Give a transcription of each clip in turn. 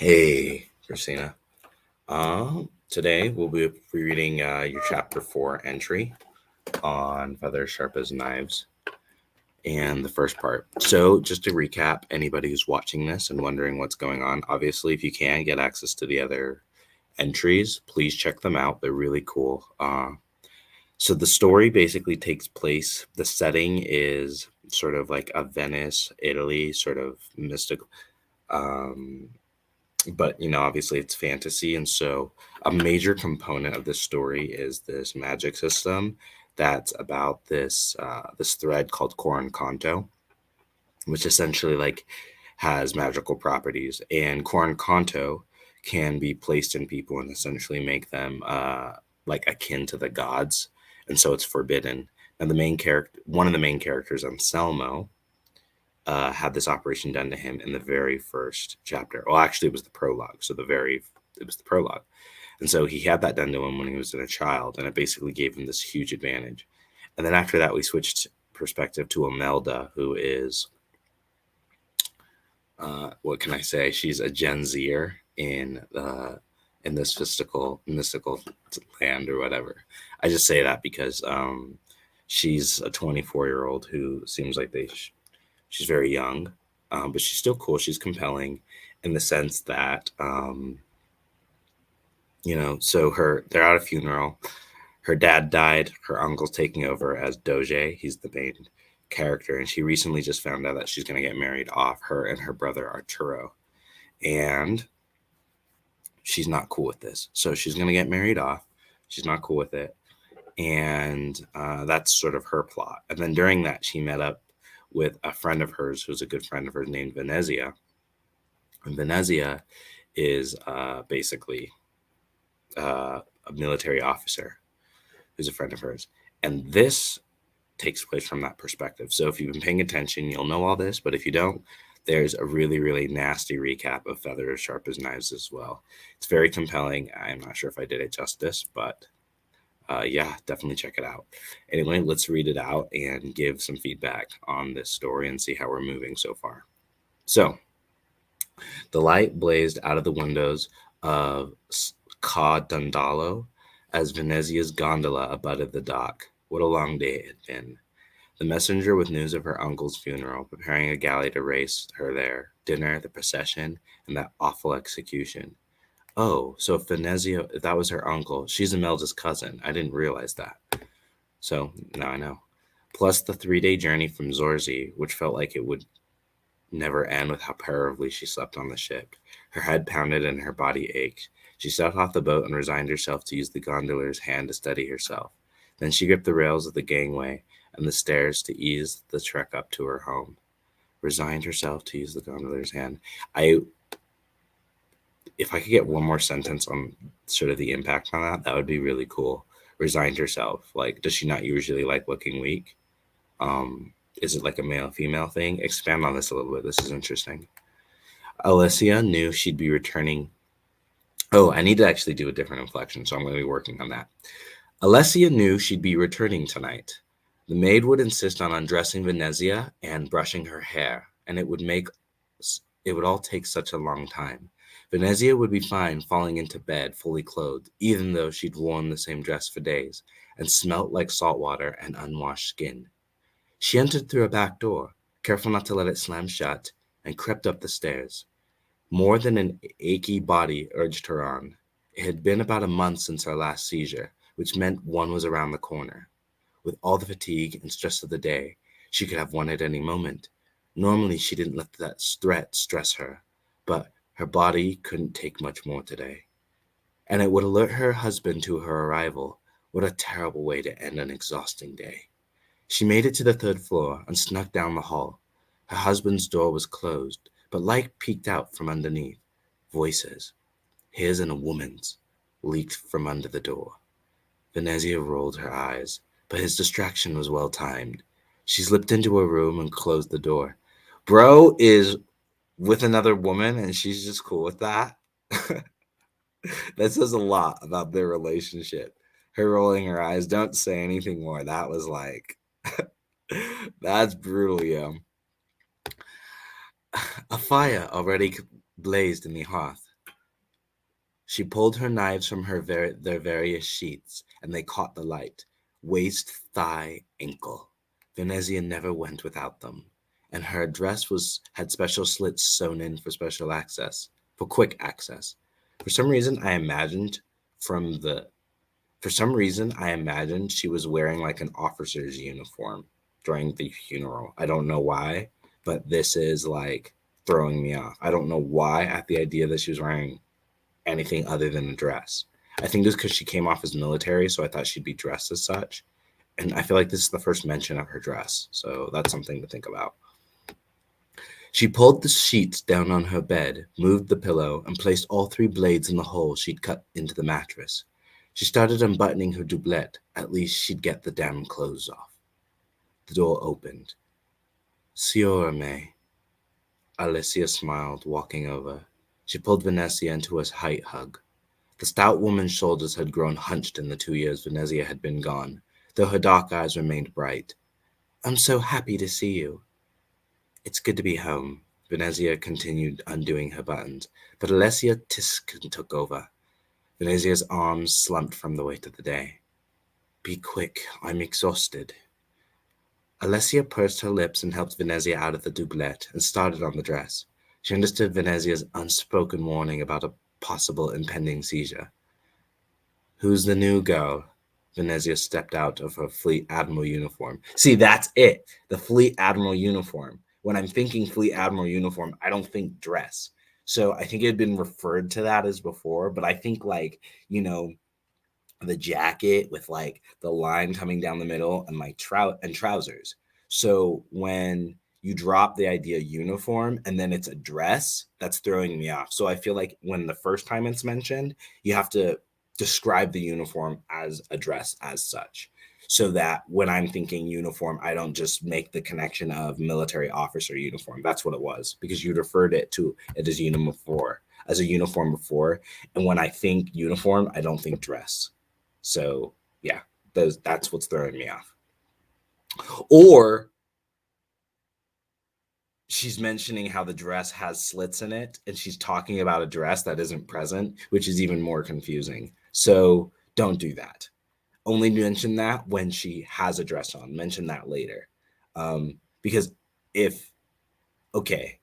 Hey, Christina. Today we'll be reading your chapter 4 entry on feathers sharp as knives and the first part. So, just to recap, anybody who's watching this and wondering what's going on, obviously, if you can get access to the other entries, please check them out. They're really cool. So, the story basically takes place, the setting is sort of like a Venice, Italy, sort of mystical. But obviously it's fantasy, and so a major component of this story is this magic system that's about this thread called Corin Conto, which essentially like has magical properties, and Corin Conto can be placed in people and essentially make them like akin to the gods, and so it's forbidden. And one of the main characters, Anselmo, had this operation done to him in the very first chapter. Well, actually, it was the prologue. It was the prologue. And so he had that done to him when he was a child, and it basically gave him this huge advantage. And then after that, we switched perspective to Imelda, who is, what can I say? She's a Gen Zer in this mystical land or whatever. I just say that because she's a 24-year-old who seems like she's very young, but she's still cool. She's compelling in the sense that, so they're at a funeral. Her dad died. Her uncle's taking over as Doge. He's the main character. And she recently just found out that she's going to get married off, her and her brother Arturo. And she's not cool with this. So she's going to get married off. She's not cool with it. And that's sort of her plot. And then during that, she met up with a friend of hers who's a good friend of hers named Venezia. And Venezia is basically a military officer who's a friend of hers. And this takes place from that perspective. So if you've been paying attention, you'll know all this. But if you don't, there's a really, really nasty recap of Feathers Sharp as Knives as well. It's very compelling. I'm not sure if I did it justice, but yeah, definitely check it out. Anyway, let's read it out and give some feedback on this story and see how we're moving so far. So, the light blazed out of the windows of Ca Dandalo as Venezia's gondola abutted the dock. What a long day it had been. The messenger with news of her uncle's funeral, preparing a galley to race her there, dinner, the procession, and that awful execution. Oh, so if Venezia, if that was her uncle, she's Imelda's cousin. I didn't realize that. So now I know. Plus the 3-day journey from Zorzi, which felt like it would never end with how terribly she slept on the ship. Her head pounded and her body ached. She stepped off the boat and resigned herself to use the gondolier's hand to steady herself. Then she gripped the rails of the gangway and the stairs to ease the trek up to her home. Resigned herself to use the gondolier's hand. If I could get one more sentence on sort of the impact on that, that would be really cool. Resigned herself. Like, does she not usually like looking weak? Is it like a male-female thing? Expand on this a little bit. This is interesting. Alessia knew she'd be returning. Oh, I need to actually do a different inflection, so I'm going to be working on that. Alessia knew she'd be returning tonight. The maid would insist on undressing Venezia and brushing her hair, and it would all take such a long time. Venezia would be fine falling into bed fully clothed, even though she'd worn the same dress for days, and smelt like salt water and unwashed skin. She entered through a back door, careful not to let it slam shut, and crept up the stairs. More than an achy body urged her on. It had been about a month since her last seizure, which meant one was around the corner. With all the fatigue and stress of the day, she could have one at any moment. Normally, she didn't let that threat stress her, but her body couldn't take much more today. And it would alert her husband to her arrival. What a terrible way to end an exhausting day. She made it to the 3rd floor and snuck down the hall. Her husband's door was closed, but light peeked out from underneath. Voices, his and a woman's, leaked from under the door. Venezia rolled her eyes, but his distraction was well timed. She slipped into her room and closed the door. Bro is with another woman and she's just cool with that. That says a lot about their relationship. Her rolling her eyes, don't say anything more. That was like, that's brutal, yo. A fire already blazed in the hearth. She pulled her knives from their various sheaths, and they caught the light. Waist, thigh, ankle. Venezia never went without them, and her dress had special slits sewn in for quick access. For some reason, I imagined she was wearing like an officer's uniform during the funeral. I don't know why, but this is like throwing me off. I don't know why at the idea that she was wearing anything other than a dress. I think just because she came off as military, so I thought she'd be dressed as such. And I feel like this is the first mention of her dress, so that's something to think about. She pulled the sheets down on her bed, moved the pillow, and placed all 3 blades in the hole she'd cut into the mattress. She started unbuttoning her doublet. At least she'd get the damn clothes off. The door opened. Signora May. Alessia smiled, walking over. She pulled Venezia into a tight hug. The stout woman's shoulders had grown hunched in the 2 years Venezia had been gone, though her dark eyes remained bright. I'm so happy to see you. It's good to be home. Venezia continued undoing her buttons, but Alessia took over. Venezia's arms slumped from the weight of the day. Be quick, I'm exhausted. Alessia pursed her lips and helped Venezia out of the doublet and started on the dress. She understood Venezia's unspoken warning about a possible impending seizure. Who's the new girl? Venezia stepped out of her Fleet Admiral uniform. See, that's it. The Fleet Admiral uniform. When I'm thinking Fleet Admiral uniform, I don't think dress. So I think it had been referred to that as before, but I think like, the jacket with like the line coming down the middle and like trousers. So when you drop the idea uniform and then it's a dress, that's throwing me off. So I feel like when the first time it's mentioned, you have to describe the uniform as a dress as such, so that when I'm thinking uniform, I don't just make the connection of military officer uniform. That's what it was, because you referred to it as a uniform before. And when I think uniform, I don't think dress. So yeah, that's what's throwing me off. Or she's mentioning how the dress has slits in it, and she's talking about a dress that isn't present, which is even more confusing. So don't do that. Only mention that when she has a dress on. Mention that later. Because okay.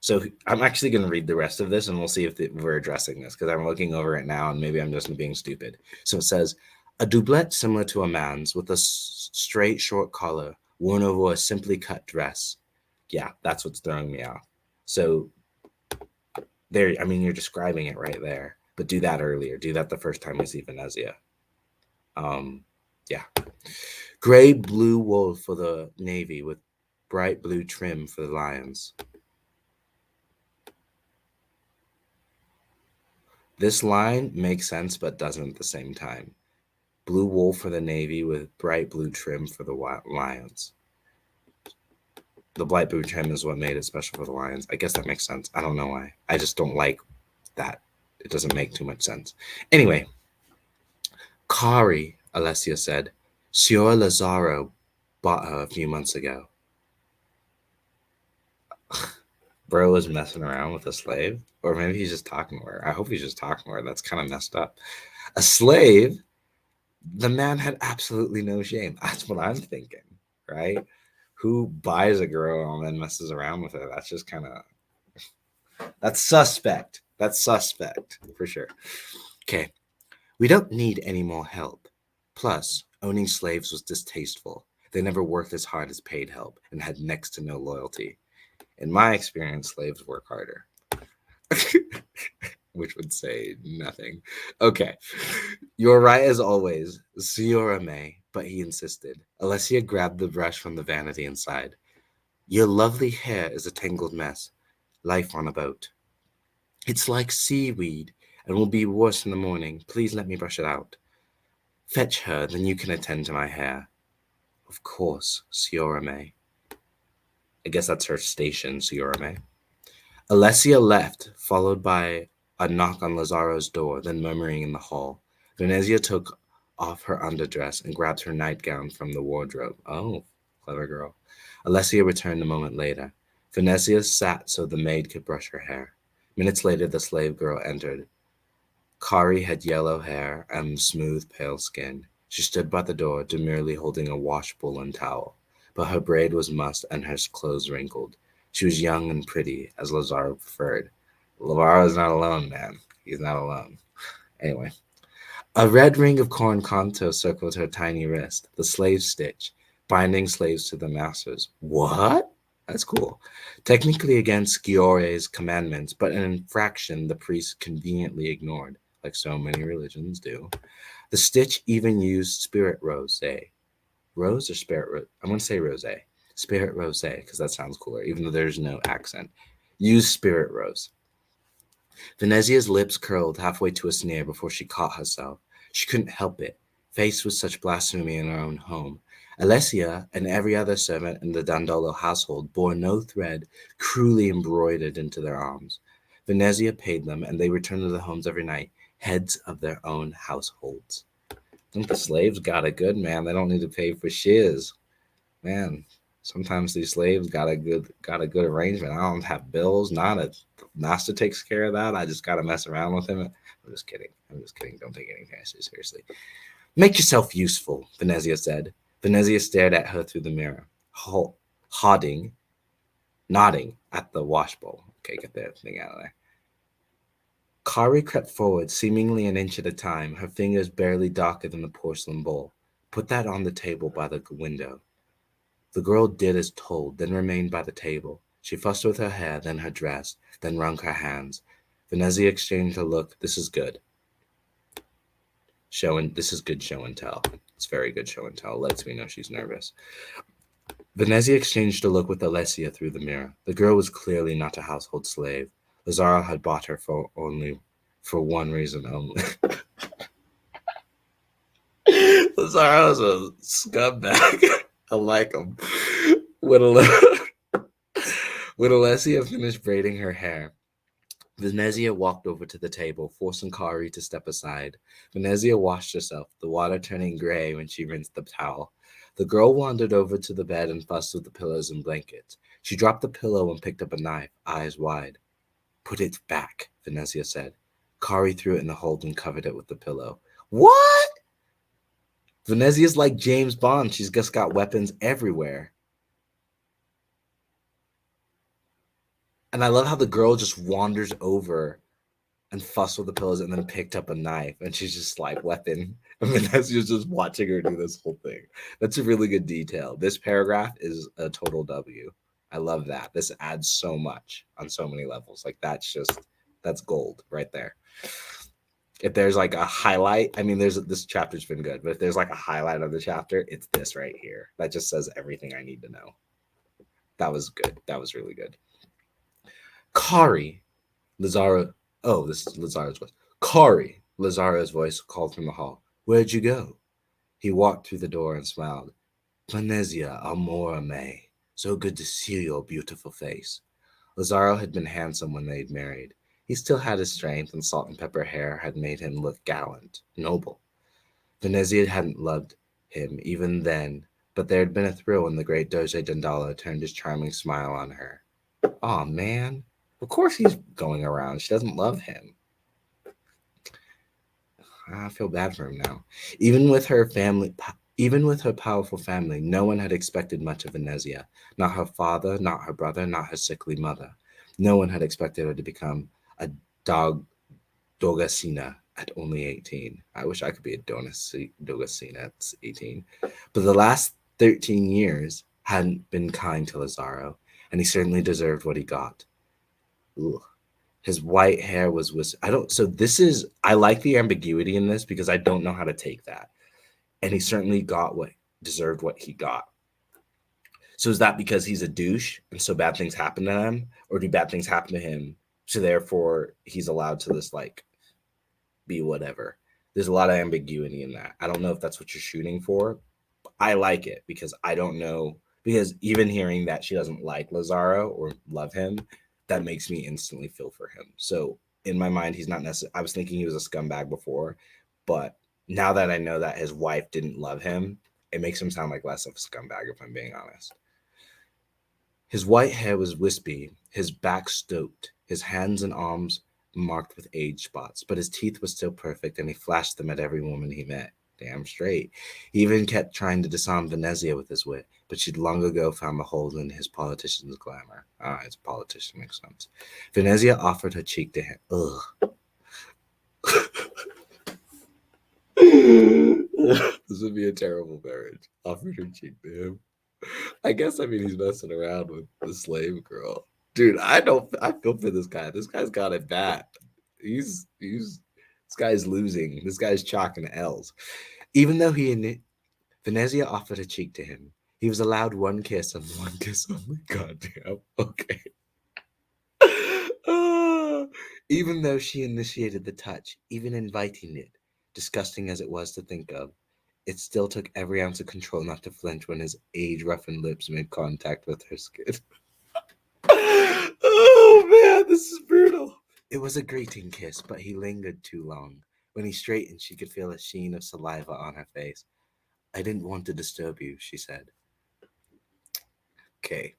So I'm actually going to read the rest of this, and we'll see if we're addressing this, because I'm looking over it now, and maybe I'm just being stupid. So it says, a doublet similar to a man's with a straight, short collar worn over a simply cut dress. Yeah, that's what's throwing me off. So there, you're describing it right there, but do that earlier. Do that the first time you see Venezia. Yeah. Gray blue wool for the navy with bright blue trim for the lions. This line makes sense, but doesn't at the same time. Blue wool for the navy with bright blue trim for the lions. The bright blue trim is what made it special for the lions. I guess that makes sense. I don't know why. I just don't like that. It doesn't make too much sense. Anyway, Kari, Alessia said, Signor Lazaro bought her a few months ago. Bro was messing around with a slave, or maybe he's just talking to her. I hope he's just talking to her. That's kind of messed up. A slave? The man had absolutely no shame. That's what I'm thinking, right? Who buys a girl and then messes around with her? That's just kind of, that's suspect. That's suspect for sure. Okay. We don't need any more help. Plus, owning slaves was distasteful. They never worked as hard as paid help and had next to no loyalty. In my experience, slaves work harder. Which would say nothing. Okay. You're right as always, Signora May, but he insisted. Alessia grabbed the brush from the vanity inside. Your lovely hair is a tangled mess. Life on a boat. It's like seaweed and will be worse in the morning. Please let me brush it out. Fetch her, then you can attend to my hair. Of course, Signora May. I guess that's her station, Signora May. Alessia left, followed by a knock on Lazaro's door, then murmuring in the hall. Venezia took off her underdress and grabbed her nightgown from the wardrobe. Oh, clever girl. Alessia returned a moment later. Venezia sat so the maid could brush her hair. Minutes later, the slave girl entered. Kari had yellow hair and smooth, pale skin. She stood by the door, demurely holding a washbowl and towel, but her braid was mussed and her clothes wrinkled. She was young and pretty, as Lazaro preferred. Lazaro's not alone, man. He's not alone. Anyway, a red ring of corn canto circled her tiny wrist, the slave stitch, binding slaves to the masters. What? That's cool. Technically against Giore's commandments, but an infraction the priests conveniently ignored, like so many religions do. The stitch even used spirit rose. Rose or spirit rose? I'm going to say rose. Spirit rose, because that sounds cooler, even though there's no accent. Use spirit rose. Venezia's lips curled halfway to a sneer before she caught herself. She couldn't help it, faced with such blasphemy in her own home. Alessia and every other servant in the Dandolo household bore no thread cruelly embroidered into their arms. Venezia paid them, and they returned to their homes every night, heads of their own households. I think the slaves got it good, man. They don't need to pay for shiz. Man, sometimes these slaves got a good arrangement. I don't have bills, nada. Master takes care of that. I just gotta mess around with him. I'm just kidding. Don't take anything seriously. Make yourself useful, Venezia said. Venezia stared at her through the mirror, nodding at the washbowl. Okay, get that thing out of there. Kari crept forward, seemingly an inch at a time, her fingers barely darker than the porcelain bowl. Put that on the table by the window. The girl did as told, then remained by the table. She fussed with her hair, then her dress, then wrung her hands. Venezia exchanged a look. This is good. This is good show and tell. It's very good show and tell. Lets me know she's nervous. Venezia exchanged a look with Alessia through the mirror. The girl was clearly not a household slave. Lazaro had bought her for one reason only. Lazaro's a scumbag. I like him. When Alessia finished braiding her hair, Venezia walked over to the table, forcing Kari to step aside. Venezia washed herself, the water turning gray when she rinsed the towel. The girl wandered over to the bed and fussed with the pillows and blankets. She dropped the pillow and picked up a knife, eyes wide. Put it back, Venezia said. Kari threw it in the hold and covered it with the pillow. What? Venezia's like James Bond. She's just got weapons everywhere. And I love how the girl just wanders over and fussed with the pillows and then picked up a knife. And she's just like, weapon. And Venezia's just watching her do this whole thing. That's a really good detail. This paragraph is a total W. I love that. This adds so much on so many levels. Like, that's gold right there. If there's like a highlight, I mean, this chapter's been good, but if there's like a highlight of the chapter, it's this right here. That just says everything I need to know. That was good. That was really good. Kari, Lazaro. Oh, this is Lazaro's voice. Kari, Lazaro's voice called from the hall. Where'd you go? He walked through the door and smiled. Venezia, amore me. So good to see your beautiful face. Lazaro had been handsome when they'd married. He still had his strength, and salt and pepper hair had made him look gallant, noble. Venezia hadn't loved him even then, but there had been a thrill when the great Doge Dandolo turned his charming smile on her. Aw, man. Of course he's going around. She doesn't love him. I feel bad for him now. Even with her powerful family, no one had expected much of Venezia. Not her father, not her brother, not her sickly mother. No one had expected her to become a Dogasina at only 18. I wish I could be a Dogasina at 18. But the last 13 years hadn't been kind to Lazaro, and he certainly deserved what he got. Ugh. His white hair was I like the ambiguity in this because I don't know how to take that. And he certainly deserved what he got. So is that because he's a douche and so bad things happen to him? Or do bad things happen to him, so therefore he's allowed to just like be whatever? There's a lot of ambiguity in that. I don't know if that's what you're shooting for. I like it because I don't know. Because even hearing that she doesn't like Lazaro or love him, that makes me instantly feel for him. So in my mind, he's not necessarily, I was thinking he was a scumbag before, but now that I know that his wife didn't love him, it makes him sound like less of a scumbag, if I'm being honest. His white hair was wispy, his back stooped, his hands and arms marked with age spots, but his teeth were still perfect, and he flashed them at every woman he met. Damn straight. He even kept trying to disarm Venezia with his wit, but she'd long ago found the hole in his politician's glamour. Ah, it's a politician, makes sense. Venezia offered her cheek to him. Ugh. This would be a terrible marriage. Offered her cheek to him. I guess, I mean, he's messing around with the slave girl. Dude, I feel for this guy. This guy's got it bad. This guy's losing. This guy's chalking L's. Even though Venezia offered a cheek to him, he was allowed one kiss and one kiss only. Goddamn. Okay. Even though she initiated the touch, even inviting it, disgusting as it was to think of, it still took every ounce of control not to flinch when his age-roughened lips made contact with her skin. Oh, man, this is brutal. It was a greeting kiss, but he lingered too long. When he straightened, she could feel a sheen of saliva on her face. I didn't want to disturb you, she said. Okay.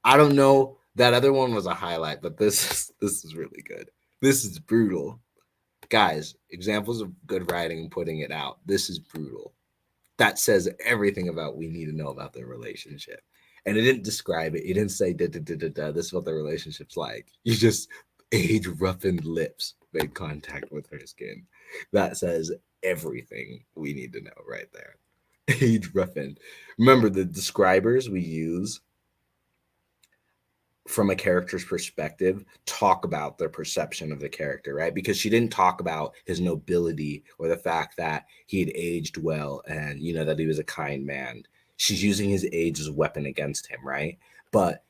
I don't know. That other one was a highlight, but this is really good. This is brutal. Guys, examples of good writing and putting it out. This is brutal. That says everything about we need to know about their relationship. And it didn't describe it. It didn't say, this is what their relationship's like. You just age-roughened lips made contact with her skin. That says everything we need to know right there. Age-roughened. Remember, the describers we use from a character's perspective talk about their perception of the character, right? Because she didn't talk about his nobility or the fact that he had aged well and, you know, that he was a kind man. She's using his age as a weapon against him, right? But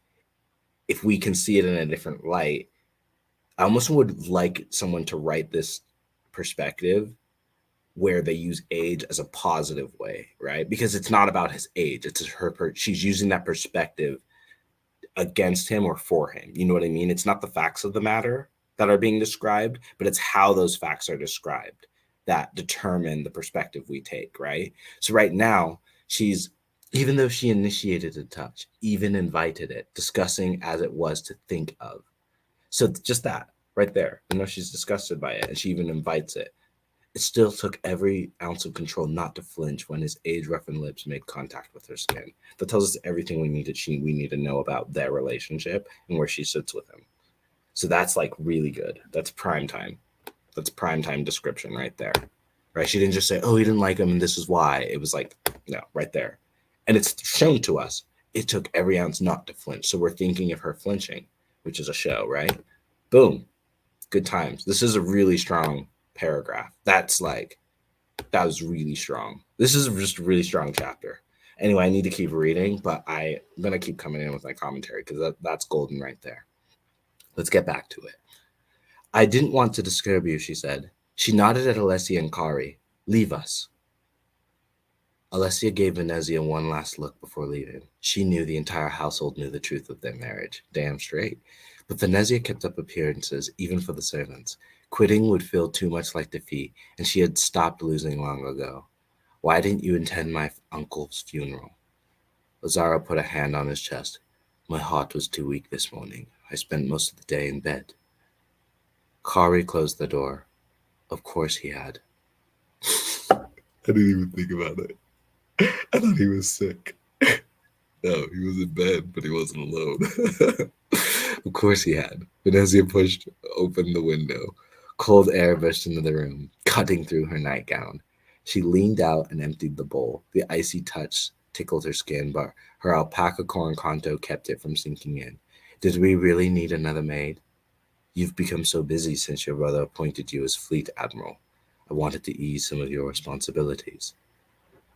if we can see it in a different light, I almost would like someone to write this perspective where they use age as a positive way, right? Because it's not about his age. It's she's using that perspective against him or for him. You know what I mean? It's not the facts of the matter that are being described, but it's how those facts are described that determine the perspective we take, right? So right now, even though she initiated a touch, even invited it, discussing as it was to think of. So just that right there, you know, she's disgusted by it and she even invites it. It still took every ounce of control not to flinch when his age-roughened lips made contact with her skin. That tells us everything we need to know about their relationship and where she sits with him. So that's like really good. That's prime time. That's prime time description right there. Right? She didn't just say, oh, he didn't like him and this is why. It was like, no, right there. And it's shown to us. It took every ounce not to flinch. So we're thinking of her flinching, which is a show, right? Boom. Good times. This is a really strong paragraph. That was really strong. This is just a really strong chapter. Anyway, I need to keep reading, but I'm going to keep coming in with my commentary because that's golden right there. Let's get back to it. I didn't want to disturb you, she said. She nodded at Alessia and Kari. Leave us. Alessia gave Venezia one last look before leaving. She knew the entire household knew the truth of their marriage. Damn straight. But Venezia kept up appearances, even for the servants. Quitting would feel too much like defeat, and she had stopped losing long ago. Why didn't you attend my uncle's funeral? Lazaro put a hand on his chest. My heart was too weak this morning. I spent most of the day in bed. Kari closed the door. Of course he had. I didn't even think about it. I thought he was sick. No, he was in bed, but he wasn't alone. Of course he had. Venezia pushed open the window. Cold air rushed into the room, cutting through her nightgown. She leaned out and emptied the bowl. The icy touch tickled her skin, but her alpaca corn canto kept it from sinking in. Did we really need another maid? You've become so busy since your brother appointed you as fleet admiral. I wanted to ease some of your responsibilities.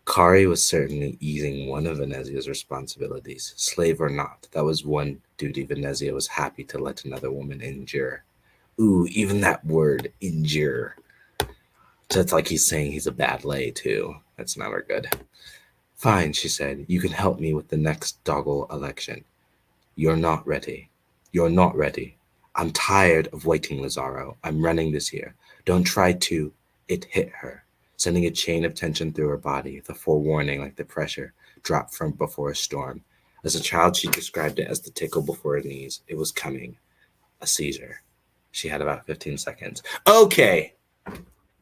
Kari was certainly easing one of Venezia's responsibilities. Slave or not, that was one duty Venezia was happy to let another woman endure. Ooh, even that word, endure. So it's like he's saying he's a bad lay, too. That's never good. Fine, she said. You can help me with the next Doggle election. You're not ready. You're not ready. I'm tired of waiting, Lazaro. I'm running this year. Don't try to. It hit her, sending a chain of tension through her body, the forewarning like the pressure dropped from before a storm. As a child, she described it as the tickle before her knees. It was coming. A seizure. She had about 15 seconds. Okay.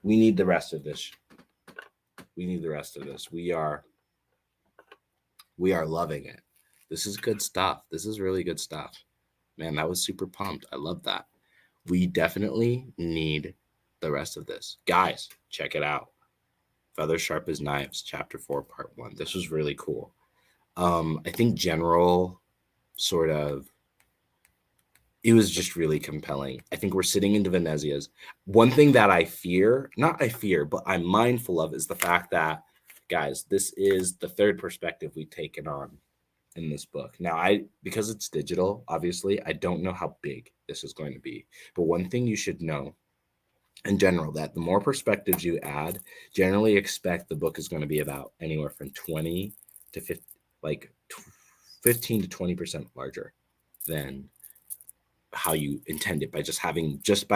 We need the rest of this. We are loving it. This is good stuff. This is really good stuff. Man, that was super pumped. I love that. We definitely need the rest of this. Guys, check it out. Feather Sharp as Knives, Chapter 4, Part 1. This was really cool. I think general sort of, it was just really compelling. I think we're sitting into Venezia's. One thing that but I'm mindful of is the fact that, guys, this is the third perspective we've taken on in this book. Now, because it's digital, obviously, I don't know how big this is going to be. But one thing you should know in general, that the more perspectives you add, generally expect the book is going to be about anywhere from 20 to 50, like 15 to 20% larger than how you intend it by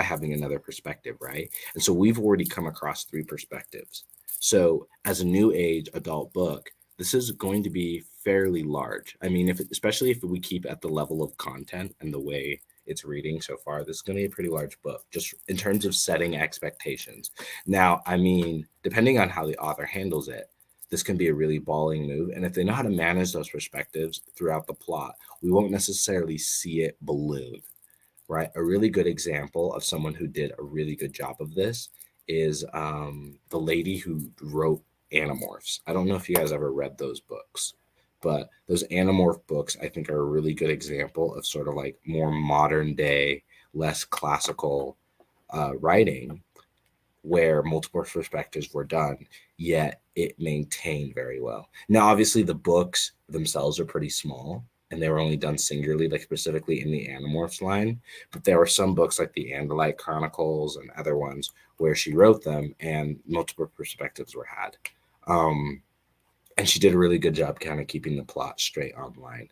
having another perspective, right? And so we've already come across 3 perspectives. So as a new age adult book, this is going to be fairly large. I mean, especially if we keep at the level of content and the way it's reading so far, this is going to be a pretty large book, just in terms of setting expectations. Now, I mean, depending on how the author handles it, this can be a really balling move. And if they know how to manage those perspectives throughout the plot, we won't necessarily see it balloon, right? A really good example of someone who did a really good job of this is the lady who wrote Animorphs. I don't know if you guys ever read those books, but those Animorph books, I think, are a really good example of sort of like more modern day, less classical writing, where multiple perspectives were done, yet it maintained very well. Now, obviously, the books themselves are pretty small, and they were only done singularly, like specifically in the Animorphs line. But there were some books like the Andalite Chronicles and other ones where she wrote them and multiple perspectives were had. And she did a really good job kind of keeping the plot straight online.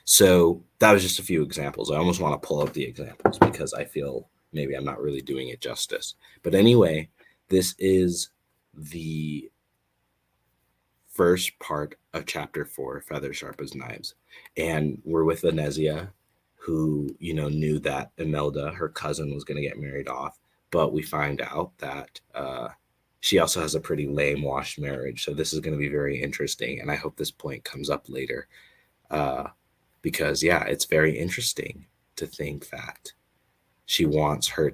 So that was just a few examples. I almost want to pull up the examples because I feel maybe I'm not really doing it justice. But anyway, this is the first part of Chapter 4, Feather Sharp as Knives. And we're with Venezia, who, knew that Imelda, her cousin, was going to get married off. But we find out that she also has a pretty lame washed marriage. So this is going to be very interesting. And I hope this point comes up later. Because, yeah, it's very interesting to think that she wants her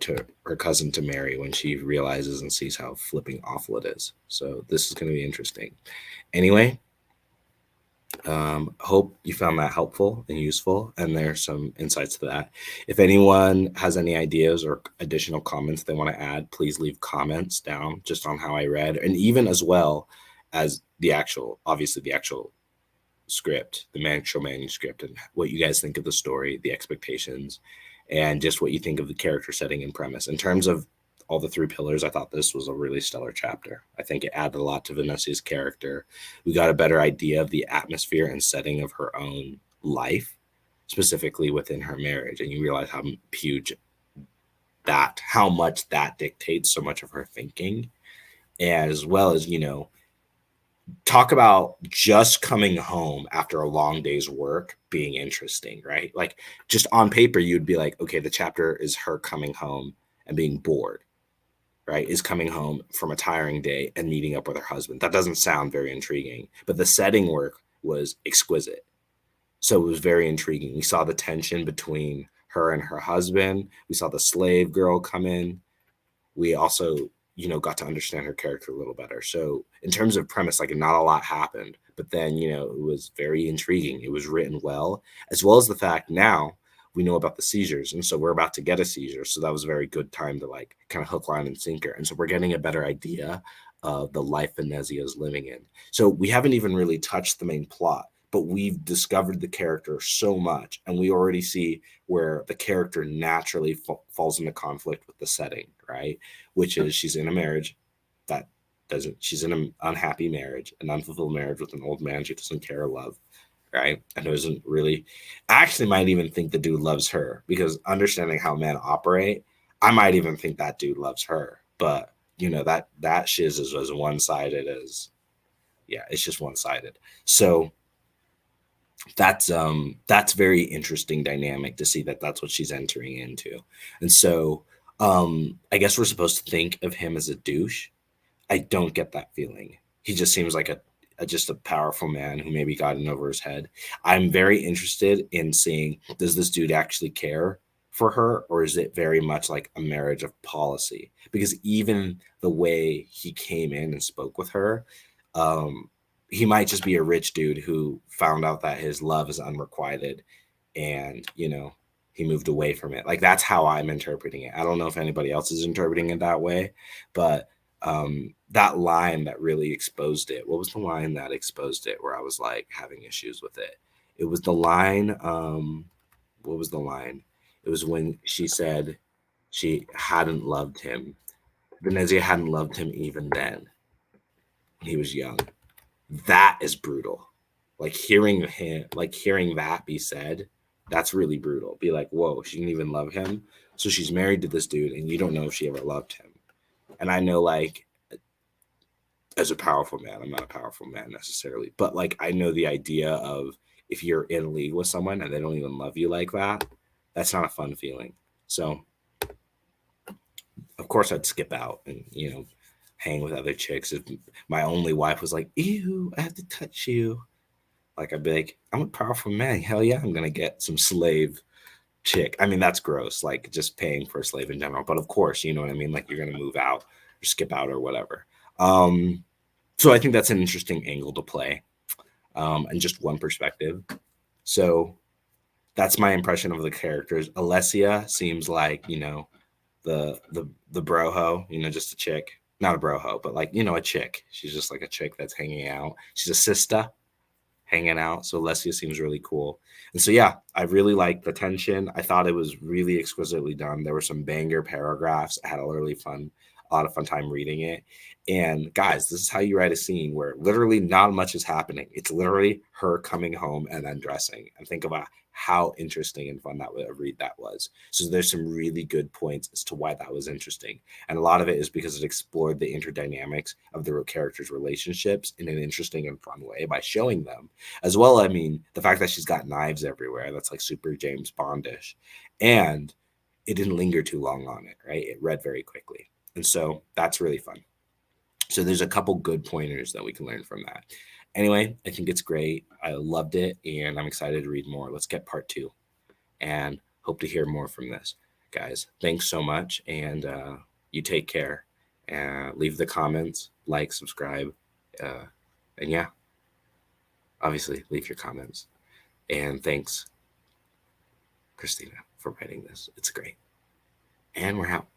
cousin to marry when she realizes and sees how flipping awful it is. So this is going to be interesting. Anyway, hope you found that helpful and useful, and there's some insights to that. If anyone has any ideas or additional comments they want to add, please leave comments down just on how I read, and even as well as the actual script, the actual manuscript, and what you guys think of the story, the expectations, and just what you think of the character setting and premise. In terms of all the 3 pillars, I thought this was a really stellar chapter. I think it added a lot to Venezia's character. We got a better idea of the atmosphere and setting of her own life, specifically within her marriage. And you realize how much that dictates so much of her thinking, as well as, talk about just coming home after a long day's work being interesting, right? Like, just on paper, you'd be like, okay, the chapter is her coming home and being bored, right? Is coming home from a tiring day and meeting up with her husband. That doesn't sound very intriguing, but the setting work was exquisite. So it was very intriguing. We saw the tension between her and her husband. We saw the slave girl come in. We also, got to understand her character a little better. So in terms of premise, like, not a lot happened, but then, it was very intriguing. It was written well, as well as the fact now we know about the seizures. And so we're about to get a seizure. So that was a very good time to like kind of hook, line, and sinker. And so we're getting a better idea of the life Venezia is living in. So we haven't even really touched the main plot, but we've discovered the character so much. And we already see where the character naturally falls into conflict with the setting, right? Which is she's in a marriage she's in an unhappy marriage, an unfulfilled marriage with an old man she doesn't care or love, right? And doesn't really, I actually might even think the dude loves her, because understanding how men operate, I might even think that dude loves her. But, that shiz is as one-sided as, Yeah, it's just one-sided. So that's very interesting dynamic to see that that's what she's entering into. And so I guess we're supposed to think of him as a douche. I don't get that feeling. He just seems like just a powerful man who maybe got in over his head. I'm very interested in seeing, does this dude actually care for her, or is it very much like a marriage of policy? Because even the way he came in and spoke with her, he might just be a rich dude who found out that his love is unrequited, and he moved away from it. Like, that's how I'm interpreting it. I don't know if anybody else is interpreting it that way, but that line that really exposed it. What was the line that exposed it where I was like having issues with it? It was the line. What was the line? It was when she said she hadn't loved him. Venezia hadn't loved him even then. He was young. That is brutal. Like hearing that be said, that's really brutal. Be like, whoa, she didn't even love him. So she's married to this dude, and you don't know if she ever loved him. And I know, like, as a powerful man, I'm not a powerful man necessarily, but like I know the idea of if you're in a league with someone and they don't even love you like that, that's not a fun feeling. So of course I'd skip out and hang with other chicks. If my only wife was like, ew, I have to touch you, like I'd be like, I'm a powerful man, hell yeah, I'm gonna get some slave chick. I mean, that's gross, like just paying for a slave in general, but of course, you know what I mean, like you're gonna move out or skip out or whatever. So I think that's an interesting angle to play, and just one perspective. So that's my impression of the characters. Alessia seems like, the broho, just a chick, not a broho, but like, a chick. She's just like a chick that's hanging out. She's a sister hanging out. So Alessia seems really cool. And so, yeah, I really liked the tension. I thought it was really exquisitely done. There were some banger paragraphs. I had a lot of fun time reading it. And guys, this is how you write a scene where literally not much is happening. It's literally her coming home and undressing. And think about how interesting and fun that read that was. So there's some really good points as to why that was interesting. And a lot of it is because it explored the interdynamics of the characters' relationships in an interesting and fun way by showing them. As well, I mean, the fact that she's got knives everywhere, that's like super James Bondish. And it didn't linger too long on it, right? It read very quickly. And so that's really fun. So there's a couple good pointers that we can learn from that. Anyway, I think it's great. I loved it, and I'm excited to read more. Let's get part 2, and hope to hear more from this. Guys, thanks so much, and you take care. Leave the comments, like, subscribe, and yeah, obviously leave your comments. And thanks, Christina, for writing this. It's great. And we're out.